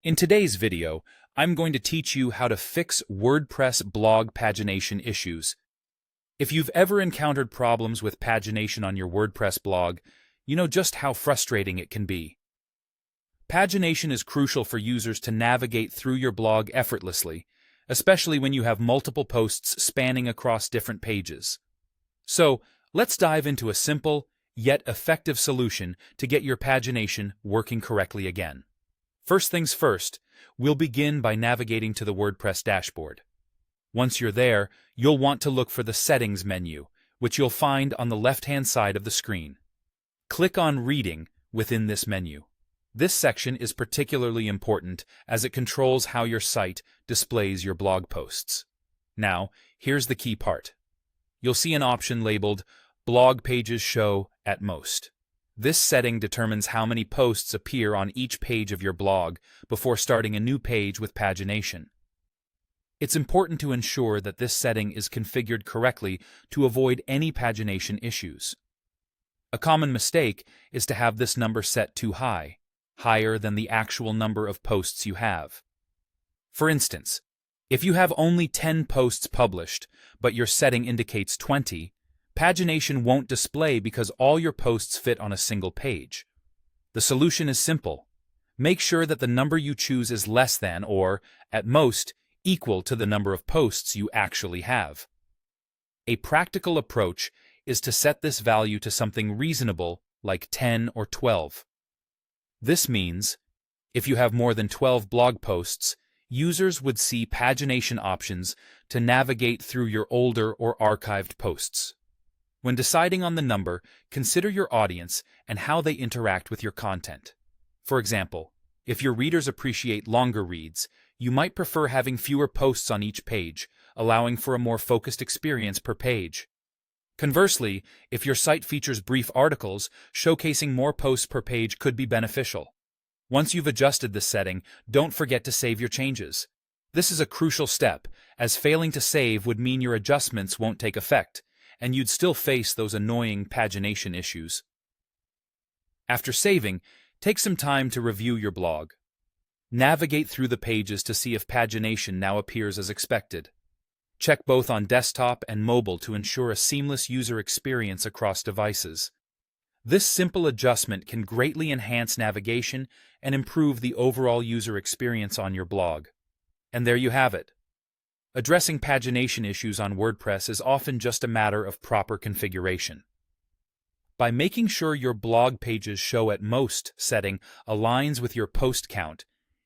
In today's video, I'm going to teach you how to fix WordPress blog pagination issues. If you've ever encountered problems with pagination on your WordPress blog, you know just how frustrating it can be. Pagination is crucial for users to navigate through your blog effortlessly, especially when you have multiple posts spanning across different pages. So, let's dive into a simple, yet effective solution to get your pagination working correctly again. First things first, we'll begin by navigating to the WordPress dashboard. Once you're there, you'll want to look for the Settings menu, which you'll find on the left-hand side of the screen. Click on Reading within this menu. This section is particularly important as it controls how your site displays your blog posts. Now, here's the key part. You'll see an option labeled Blog Pages Show at Most. This setting determines how many posts appear on each page of your blog before starting a new page with pagination. It's important to ensure that this setting is configured correctly to avoid any pagination issues. A common mistake is to have this number set too high, higher than the actual number of posts you have. For instance, if you have only 10 posts published, but your setting indicates 20, pagination won't display because all your posts fit on a single page. The solution is simple. Make sure that the number you choose is less than or, at most, equal to the number of posts you actually have. A practical approach is to set this value to something reasonable like 10 or 12. This means, if you have more than 12 blog posts, users would see pagination options to navigate through your older or archived posts. When deciding on the number, consider your audience and how they interact with your content. For example, if your readers appreciate longer reads, you might prefer having fewer posts on each page, allowing for a more focused experience per page. Conversely, if your site features brief articles, showcasing more posts per page could be beneficial. Once you've adjusted this setting, don't forget to save your changes. This is a crucial step, as failing to save would mean your adjustments won't take effect, and you'd still face those annoying pagination issues. After saving, take some time to review your blog. Navigate through the pages to see if pagination now appears as expected. Check both on desktop and mobile to ensure a seamless user experience across devices. This simple adjustment can greatly enhance navigation and improve the overall user experience on your blog. And there you have it. Addressing pagination issues on WordPress is often just a matter of proper configuration. By making sure your blog pages show at most setting aligns with your post count,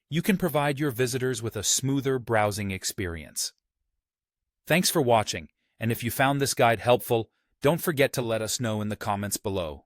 you can provide your visitors with a smoother browsing experience. Thanks for watching, and if you found this guide helpful, don't forget to let us know in the comments below.